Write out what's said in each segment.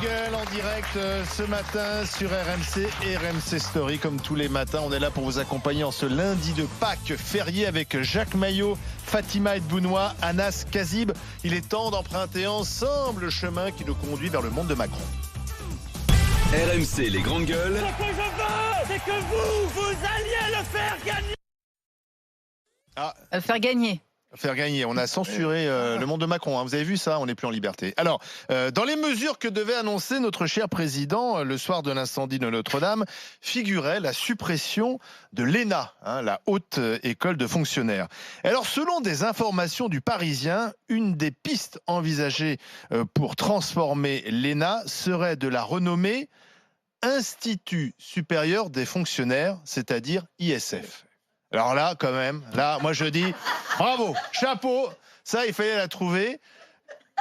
Gueule en direct ce matin sur RMC et RMC Story. Comme tous les matins, on est là pour vous accompagner en ce lundi de Pâques férié avec Jacques Maillot, Fatima Edbounoua, Anas Kazib. Il est temps d'emprunter ensemble le chemin qui nous conduit vers le monde de Macron. RMC, les grandes gueules. Ce que je veux, c'est que vous alliez le faire gagner. Faire gagner. Faire gagner. On a censuré le monde de Macron. Hein. Vous avez vu ça? On n'est plus en liberté. Alors, dans les mesures que devait annoncer notre cher président le soir de l'incendie de Notre-Dame, figurait la suppression de l'ENA, la Haute École de Fonctionnaires. Alors, selon des informations du Parisien, une des pistes envisagées pour transformer l'ENA serait de la renommer Institut supérieur des fonctionnaires, c'est-à-dire ISF. Alors là, quand même, moi je dis bravo, chapeau, ça il fallait la trouver.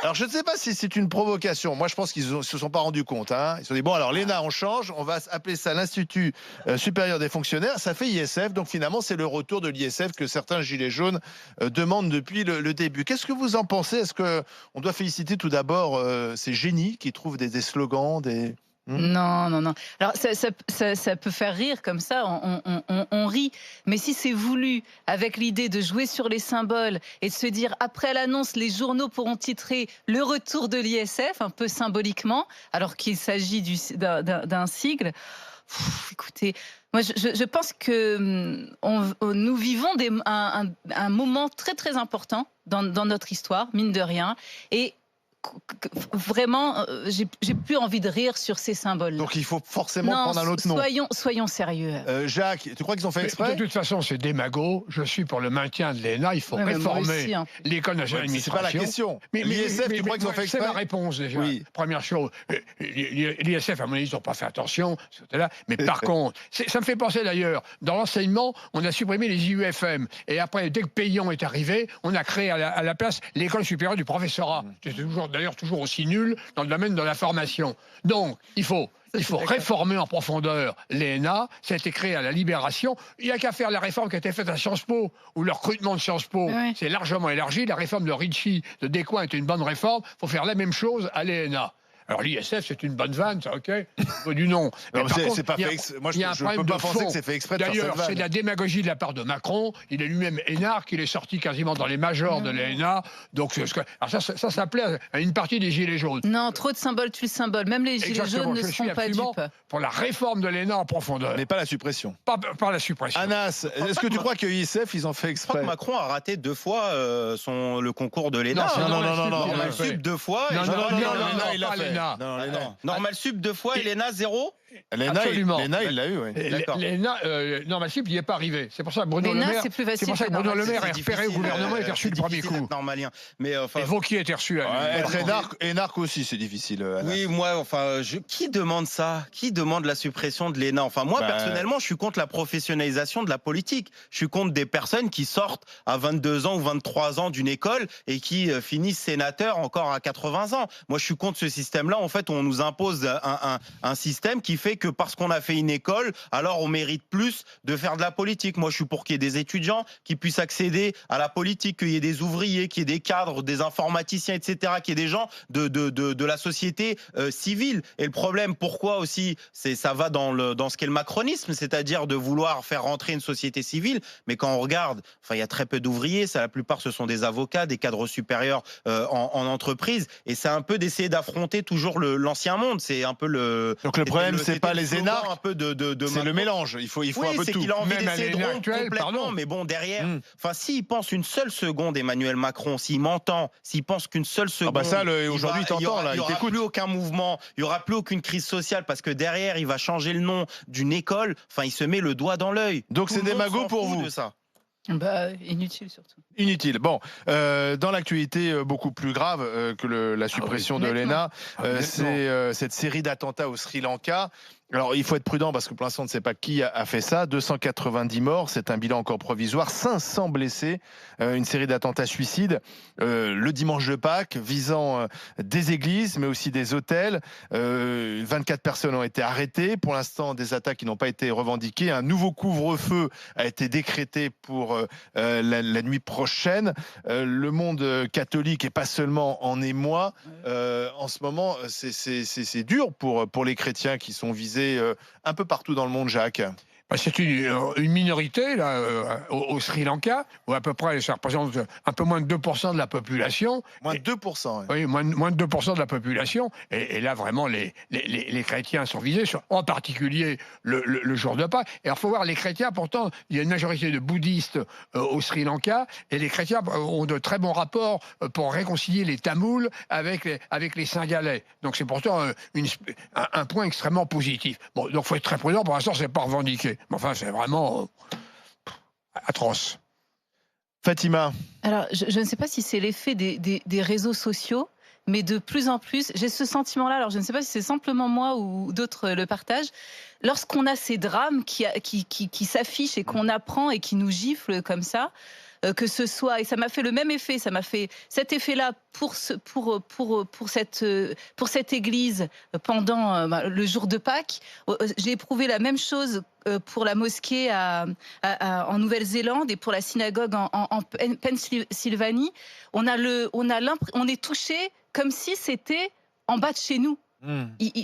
Alors je ne sais pas si c'est une provocation. Moi je pense qu'ils ne se sont pas rendus compte. Ils se sont dit bon alors l'ENA on change, on va appeler ça l'Institut supérieur des fonctionnaires. Ça fait ISF, donc finalement c'est le retour de l'ISF que certains gilets jaunes demandent depuis le début. Qu'est-ce que vous en pensez? Est-ce qu'on doit féliciter tout d'abord ces génies qui trouvent des slogans, des... Non. Alors, ça peut faire rire comme ça, on rit. Mais si c'est voulu, avec l'idée de jouer sur les symboles et de se dire, après l'annonce, les journaux pourront titrer le retour de l'ISF, un peu symboliquement, alors qu'il s'agit d'un sigle. Écoutez, moi, je pense que nous vivons un moment très, très important dans notre histoire, mine de rien. Et vraiment, j'ai plus envie de rire sur ces symboles. Donc il faut forcément prendre un autre nom. Soyons sérieux. Jacques, tu crois qu'ils ont fait exprès? De toute façon, c'est démago. Je suis pour le maintien de l'ENA. Il faut réformer l'École nationale d'administration. C'est pas la question. L'ISF, tu crois qu'ils ont fait exprès? C'est la réponse déjà. Oui. Première chose, l'ISF, à mon avis, ils n'ont pas fait attention. Mais par contre, ça me fait penser d'ailleurs, dans l'enseignement, on a supprimé les IUFM. Et après, dès que Payon est arrivé, on a créé à la place l'École supérieure du professorat. C'est d'ailleurs toujours aussi nul dans le domaine de la formation. Donc, il faut réformer en profondeur l'ENA. Ça a été créé à la Libération. Il n'y a qu'à faire la réforme qui a été faite à Sciences Po, où le recrutement de Sciences Po s'est largement élargi. La réforme de Ricci, de Descoings, est une bonne réforme. Il faut faire la même chose à l'ENA. Alors l'ISF, c'est une bonne vanne, ça, ok, du nom. Mais c'est pas fait exprès. Moi, je ne peux pas penser que c'est fait exprès de faire cette vanne. D'ailleurs, c'est de la démagogie de la part de Macron. Il est lui-même énarque, il est sorti quasiment dans les majors de l'ENA. Donc, alors ça plaît à une partie des gilets jaunes. Non, trop de symboles tue le symbole. Même les gilets jaunes ne seront pas dupes. Pour la réforme de l'ENA en profondeur. Mais pas la suppression. Pas la suppression. Anas, est-ce que tu crois que ISF, ils ont fait exprès? Je crois que Macron a raté 2 fois le concours de l'ENA. Non. Normal Sup 2 fois. Non, il l'a fait. Non. Normal Sup 2 fois et l'ENA 0. L'ENA, il l'a eu, oui. L'ENA, Normal Sup, il n'y est pas arrivé. C'est pour ça que Bruno Le Maire, est repéré au gouvernement et a reçu le premier coup. Normalien. Mais et Vauquier a été reçu. Être énarque aussi, c'est difficile. Oui, moi, qui demande ça? Qui demande la suppression de l'ENA? Enfin, moi, personnellement, je suis contre la professionnalisation de la politique. Je suis contre des personnes qui sortent à 22 ans ou 23 ans d'une école et qui finissent sénateurs encore à 80 ans. Moi, je suis contre ce système-là. En fait, on nous impose un système qui fait que parce qu'on a fait une école, alors on mérite plus de faire de la politique. Moi, je suis pour qu'il y ait des étudiants qui puissent accéder à la politique, qu'il y ait des ouvriers, qu'il y ait des cadres, des informaticiens, etc., qu'il y ait des gens de la société civile. Et le problème, pourquoi aussi, ça va dans ce qu'est le macronisme, c'est-à-dire de vouloir faire rentrer une société civile. Mais quand on regarde, il y a très peu d'ouvriers, la plupart ce sont des avocats, des cadres supérieurs en entreprise. Et c'est un peu d'essayer d'affronter toujours l'ancien monde. C'est un peu le... Donc le problème, c'est pas les énarques, un peu c'est le mélange. Il faut un peu c'est tout. qu'il a envie d'essayer de rompre actuelle, complètement. Mais bon, derrière, s'il pense une seule seconde, Emmanuel Macron, s'il m'entend, s'il pense qu'une seule seconde, aujourd'hui, il t'entend, là, il n'y aura plus aucun mouvement, il n'y aura plus aucune crise sociale, parce que derrière, il va changer le nom d'une école. Il se met le doigt dans l'œil. Donc c'est démago pour vous? De ça. Inutile surtout. Inutile. Bon, dans l'actualité beaucoup plus grave que la suppression de l'ENA, c'est cette série d'attentats au Sri Lanka. Alors, il faut être prudent parce que pour l'instant, on ne sait pas qui a fait ça. 290 morts, c'est un bilan encore provisoire. 500 blessés, une série d'attentats suicides. Le dimanche de Pâques, visant des églises, mais aussi des hôtels. 24 personnes ont été arrêtées. Pour l'instant, des attaques qui n'ont pas été revendiquées. Un nouveau couvre-feu a été décrété pour la nuit prochaine. Le monde catholique, et pas seulement en émoi, en ce moment, c'est dur pour les chrétiens qui sont visés un peu partout dans le monde, Jacques. C'est une minorité là, au Sri Lanka, où à peu près ça représente un peu moins de 2% de la population. Moins de 2%. Oui, moins de 2% de la population. Et là, vraiment, les chrétiens sont visés, en particulier le jour de Pâques. Et alors, il faut voir, les chrétiens, pourtant, il y a une majorité de bouddhistes au Sri Lanka, et les chrétiens ont de très bons rapports pour réconcilier les Tamouls avec les Singhalais. Donc, c'est pourtant un point extrêmement positif. Bon, donc, il faut être très prudent. Pour l'instant, c'est pas revendiqué. Mais enfin, c'est vraiment atroce. Fatima. Alors, je ne sais pas si c'est l'effet des réseaux sociaux, mais de plus en plus, j'ai ce sentiment-là. Alors, je ne sais pas si c'est simplement moi ou d'autres le partagent. Lorsqu'on a ces drames qui s'affichent et qu'on apprend et qui nous giflent comme ça, que ce soit, et ça m'a fait le même effet, ça m'a fait cet effet-là pour cette église pendant le jour de Pâques. J'ai éprouvé la même chose pour la mosquée en Nouvelle-Zélande et pour la synagogue en Pennsylvanie. On est touché comme si c'était en bas de chez nous.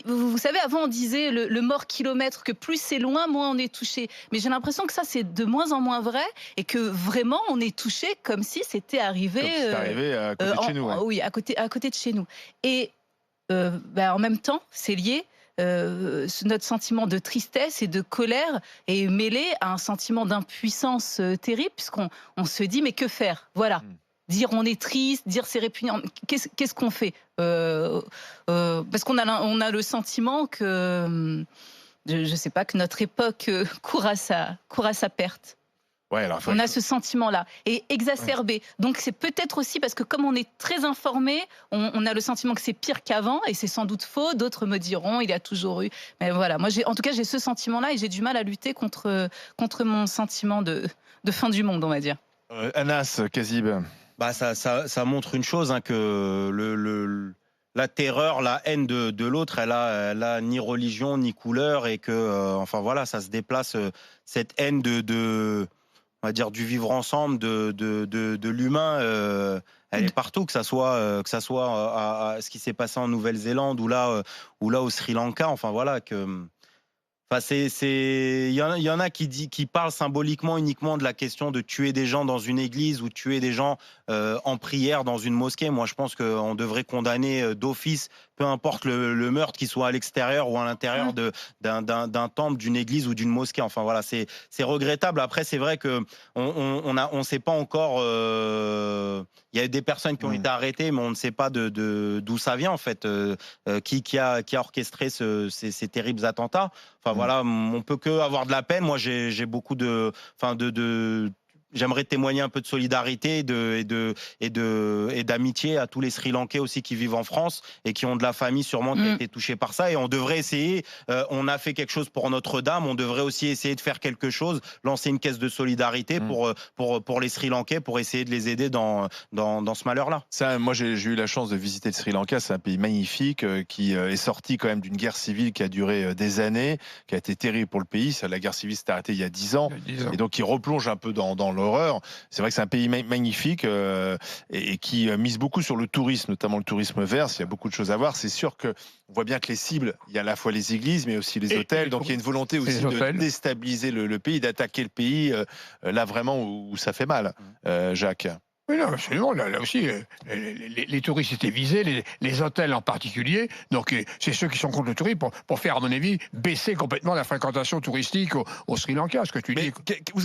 Vous savez, avant on disait le mort kilomètre, que plus c'est loin, moins on est touché. Mais j'ai l'impression que ça c'est de moins en moins vrai et que vraiment on est touché comme si c'était arrivé, À côté de chez nous. Ouais. Oui, à côté de chez nous. Et en même temps, c'est lié. Notre sentiment de tristesse et de colère est mêlé à un sentiment d'impuissance terrible, puisqu'on se dit mais que faire ? Voilà. Dire on est triste, dire c'est répugnant. Qu'est-ce qu'on fait ? Parce qu'on a le sentiment que, je sais pas, que notre époque court à sa perte. Ouais, alors, on a ce sentiment-là, et exacerbé. Donc c'est peut-être aussi parce que comme on est très informé, on a le sentiment que c'est pire qu'avant, et c'est sans doute faux. D'autres me diront, il y a toujours eu. Mais voilà, moi en tout cas j'ai ce sentiment-là, et j'ai du mal à lutter contre mon sentiment de fin du monde, on va dire. Anas Kazib. Ça montre une chose, hein, que la terreur, la haine de l'autre, elle a ni religion ni couleur, et que enfin voilà, ça se déplace, cette haine on va dire du vivre ensemble, de l'humain, elle est partout, que ça soit à ce qui s'est passé en Nouvelle-Zélande ou là au Sri Lanka, enfin voilà que. Il y en a qui parlent symboliquement uniquement de la question de tuer des gens dans une église ou tuer des gens en prière dans une mosquée. Moi, je pense qu'on devrait condamner d'office, peu importe le meurtre, qu'il soit à l'extérieur ou à l'intérieur d'un temple, d'une église ou d'une mosquée. Enfin voilà, c'est regrettable. Après, c'est vrai que on sait pas encore. Il y a des personnes qui ont été arrêtées, mais on ne sait pas d'où ça vient en fait, qui a orchestré ces terribles attentats. Enfin voilà, on peut que avoir de la peine. Moi, j'ai beaucoup j'aimerais témoigner un peu de solidarité et d'amitié à tous les Sri Lankais aussi qui vivent en France et qui ont de la famille sûrement qui a été touchée par ça. Et on devrait essayer, on a fait quelque chose pour Notre-Dame, on devrait aussi essayer de faire quelque chose, lancer une caisse de solidarité pour les Sri Lankais, pour essayer de les aider dans ce malheur-là. Ça, moi, j'ai eu la chance de visiter le Sri Lanka. C'est un pays magnifique qui est sorti quand même d'une guerre civile qui a duré des années, qui a été terrible pour le pays. La guerre civile s'est arrêtée il y a 10 ans. Et donc, il replonge un peu dans l'horreur. C'est vrai que c'est un pays magnifique et qui mise beaucoup sur le tourisme, notamment le tourisme vert. Il y a beaucoup de choses à voir. C'est sûr qu'on voit bien que les cibles, il y a à la fois les églises, mais aussi les hôtels. Donc il y a une volonté aussi de déstabiliser le pays, d'attaquer le pays là vraiment où ça fait mal. Jacques. Oui, non, absolument. Là aussi, les touristes étaient visés, les hôtels en particulier. Donc, c'est ceux qui sont contre le tourisme pour faire, à mon avis, baisser complètement la fréquentation touristique au Sri Lanka, ce que tu dis.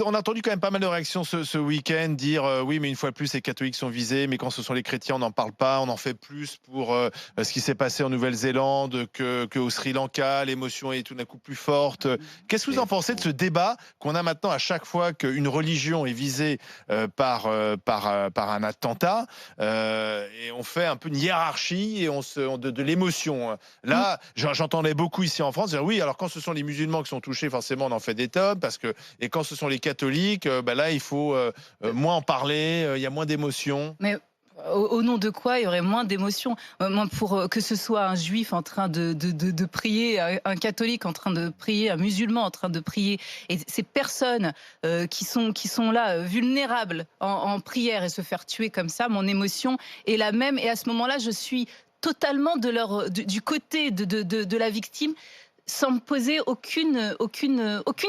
On a entendu quand même pas mal de réactions ce week-end dire oui, mais une fois de plus, les catholiques sont visés, mais quand ce sont les chrétiens, on n'en parle pas, on en fait plus pour ce qui s'est passé en Nouvelle-Zélande qu'au Sri Lanka. L'émotion est tout d'un coup plus forte. Qu'est-ce que vous en pensez de ce débat qu'on a maintenant à chaque fois qu'une religion est visée par par un attentat, et on fait un peu une hiérarchie et de l'émotion. Là, j'entendais beaucoup ici en France dire oui, alors quand ce sont les musulmans qui sont touchés, forcément on en fait des tonnes, et quand ce sont les catholiques, là il faut moins en parler, il y a moins d'émotion. Mais au nom de quoi il y aurait moins d'émotions? Moi, pour que ce soit un juif en train de prier, un catholique en train de prier, un musulman en train de prier, et ces personnes qui sont là, vulnérables en prière, et se faire tuer comme ça, mon émotion est la même. Et à ce moment-là, je suis totalement du côté de la victime, sans me poser aucune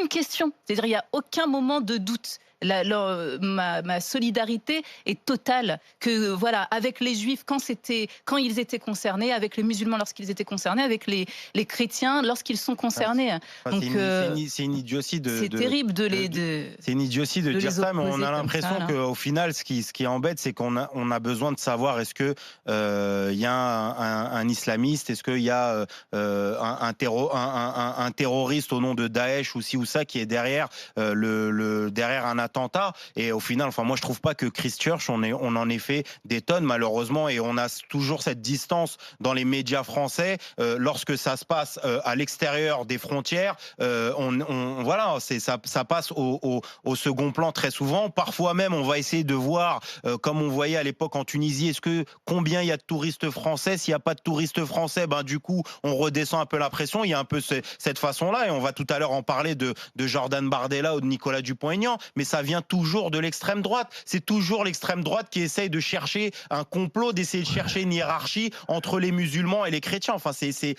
question. C'est-à-dire, il n'y a aucun moment de doute. Ma solidarité est totale, que voilà, avec les juifs quand ils étaient concernés, avec les musulmans lorsqu'ils étaient concernés, avec les chrétiens lorsqu'ils sont concernés. Donc c'est une idiotie c'est terrible c'est une idiotie de dire ça, mais on a l'impression qu'au final, ce qui embête, c'est qu'on a besoin de savoir est-ce que il y a un islamiste, est-ce qu'il y a un terroriste au nom de Daesh ou ci ou ça qui est derrière derrière un attentat. Et au final, moi je trouve pas que Christchurch, on en ait fait des tonnes malheureusement, et on a toujours cette distance dans les médias français lorsque ça se passe à l'extérieur des frontières. Voilà, ça passe au second plan très souvent. Parfois même, on va essayer de voir, comme on voyait à l'époque en Tunisie, combien il y a de touristes français. S'il n'y a pas de touristes français, du coup, on redescend un peu la pression. Il y a un peu cette façon-là, et on va tout à l'heure en parler de Jordan Bardella ou de Nicolas Dupont-Aignan, mais ça vient toujours de l'extrême droite. C'est toujours l'extrême droite qui essaye de chercher un complot, d'essayer de chercher une hiérarchie entre les musulmans et les chrétiens. Enfin, c'est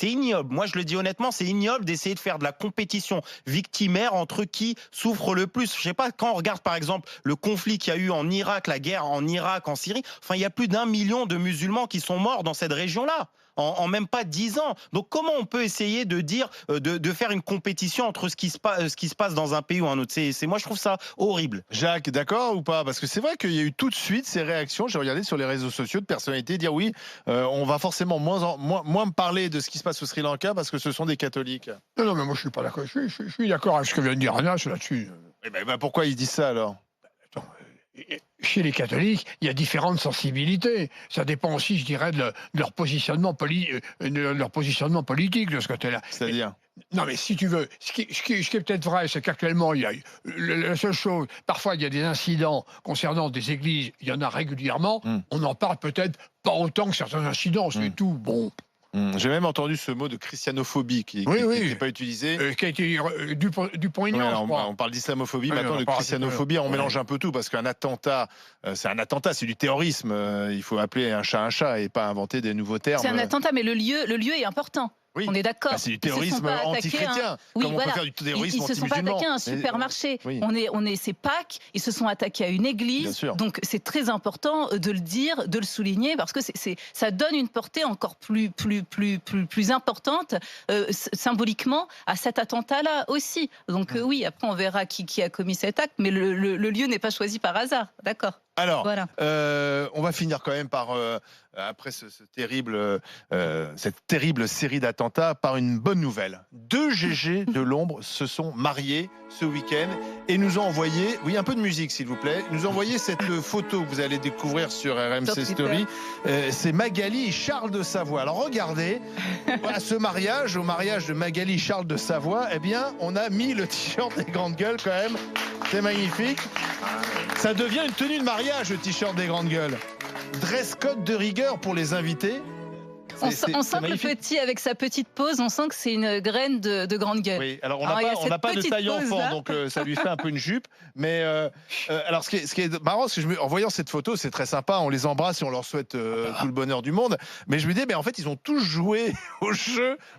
ignoble. Moi, je le dis honnêtement, c'est ignoble d'essayer de faire de la compétition victimaire entre qui souffre le plus. Je sais pas, quand on regarde par exemple le conflit qu'il y a eu en Irak, la guerre en Irak, en Syrie, enfin, il y a plus d'1 million de musulmans qui sont morts dans cette région-là. En même pas 10 ans. Donc comment on peut essayer de dire, de faire une compétition entre ce qui se passe dans un pays ou un autre? Moi, je trouve ça horrible. Jacques, d'accord ou pas? Parce que c'est vrai qu'il y a eu tout de suite ces réactions, j'ai regardé sur les réseaux sociaux, de personnalités dire oui, on va forcément moins me parler de ce qui se passe au Sri Lanka parce que ce sont des catholiques. Non, mais moi je suis pas d'accord. Je suis d'accord avec ce que vient de dire Anas là-dessus. Pourquoi ils disent ça alors? Attends, chez les catholiques, il y a différentes sensibilités. Ça dépend aussi, je dirais, de leur positionnement politique de ce côté-là. C'est-à-dire? Non, mais si tu veux, ce qui est peut-être vrai, c'est qu'actuellement, il y a la seule chose, parfois il y a des incidents concernant des églises, il y en a régulièrement, on en parle peut-être pas autant que certains incidents, c'est tout. Bon. J'ai même entendu ce mot de christianophobie qui n'est pas utilisé. Qui a été Dupont-Aignan, on parle d'islamophobie, maintenant de christianophobie, on mélange un peu tout, parce qu'un attentat, c'est du terrorisme. Il faut appeler un chat et pas inventer des nouveaux termes. C'est un attentat, mais le lieu est important. Oui. On est d'accord. C'est du terrorisme anti-chrétien. Oui, comme on peut faire du terrorisme ils se sont pas attaqués à un supermarché. Oui. C'est Pâques. Ils se sont attaqués à une église. Donc c'est très important de le dire, de le souligner, parce que ça donne une portée encore plus importante symboliquement à cet attentat-là aussi. Donc oui, après on verra qui a commis cet acte, mais le lieu n'est pas choisi par hasard. D'accord. Alors, voilà. On va finir quand même par, après cette terrible série d'attentats, par une bonne nouvelle. 2 GG de l'ombre se sont mariés ce week-end et nous ont envoyé, oui, un peu de musique s'il vous plaît, nous ont envoyé cette photo que vous allez découvrir sur RMC Story. C'est Magali et Charles de Savoie. Alors regardez, voilà, au mariage de Magali et Charles de Savoie, eh bien, on a mis le t-shirt des grandes gueules quand même. C'est magnifique. Ça devient une tenue de mariage, le t-shirt des grandes gueules. Dress code de rigueur pour les invités. On sent que le petit, avec sa petite pose, on sent que c'est une graine de grande gueule. Oui, alors on n'a pas de taille enfant, donc ça lui fait un peu une jupe. Mais alors, ce qui est marrant, c'est que en voyant cette photo, c'est très sympa, on les embrasse et on leur souhaite tout le bonheur du monde. Mais je me dis, en fait, ils ont tous joué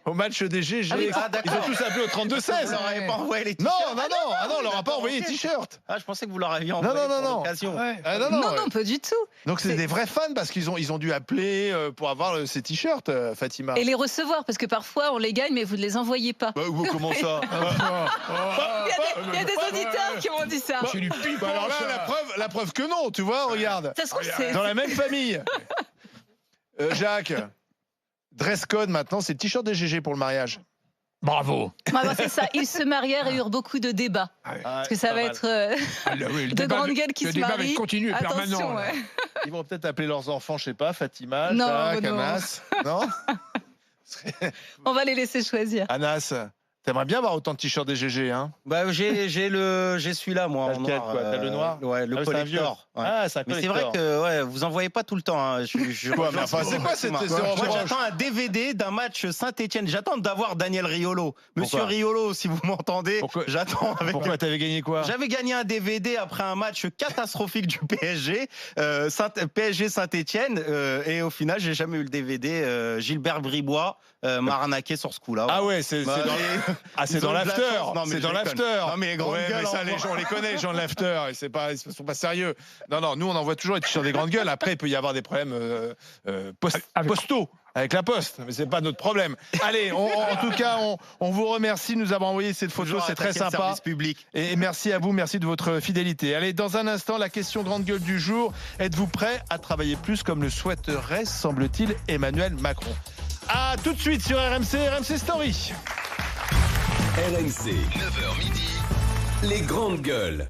au match des GG. Ils ont tous appelé au 32-16. Vous leur avez pas envoyé les t-shirts? Non, on leur a pas envoyé les t-shirts. Ah, je pensais que vous leur aviez envoyé l'occasion. Non, pas du tout. Donc c'est des vrais fans, parce qu'ils ont dû appeler pour avoir ces t-shirts. Fatima. Et les recevoir, parce que parfois on les gagne, mais vous ne les envoyez pas. Comment ça? Il y a des auditeurs qui m'ont dit ça. Alors là, la preuve que non, tu vois, regarde. Ça se trouve, c'est dans la même famille. Jacques, dress code maintenant, c'est le t-shirt des GG pour le mariage. Bravo. Voilà, c'est ça. Ils se marièrent et eurent beaucoup de débats. Parce que ça va être de grandes gueules qui se marient. Le débat va continuer permanent. Attention, ouais. Ils vont peut-être appeler leurs enfants, je sais pas, Fatima, Non, Jacques, non. Anas. Non. On va les laisser choisir. Anas, t'aimerais bien avoir autant de t-shirts des GG, hein? Bah, j'ai celui-là, moi, T'as en lequel, noir. quoi? T'as le noir? Ouais, le Ah, c'est un vieux. collector. Ouais. Ah, c'est un Mais c'est collector. vrai que ouais, vous en voyez pas tout le temps. Hein. Quoi, mais enfin, c'est quoi cette Moi, reproche? j'attends un DVD d'un match Saint-Etienne. J'attends d'avoir Daniel Riolo. Monsieur Pourquoi Riolo, si vous m'entendez, Pourquoi j'attends avec. Pourquoi t'avais gagné quoi? J'avais gagné un DVD après un match catastrophique du PSG, PSG Saint-Etienne, et au final, j'ai jamais eu le DVD. Gilbert Bribois m'a arnaqué sur ce coup-là. Ah ouais, c'est Bah, c'est ils dans ont de la l'after. chance. Non, mais C'est je dans déconne. l'after. Non, mais les grandes Ouais, gueules, mais ça, on les voit. gens, on les connaît, les gens de l'after. Ils sont pas sérieux. Non, nous, on envoie toujours les t-shirts des grandes gueules. Après, il peut y avoir des problèmes postaux avec la poste, mais c'est pas notre problème. Allez, en tout cas, on vous remercie de nous avoir envoyé cette photo, Toujours c'est très attaquer le sympa. service public. Et merci à vous, merci de votre fidélité. Allez, dans un instant, la question grande gueule du jour. Êtes-vous prêt à travailler plus comme le souhaiterait, semble-t-il, Emmanuel Macron? À tout de suite sur RMC Story. RMC, 9h midi, les grandes gueules.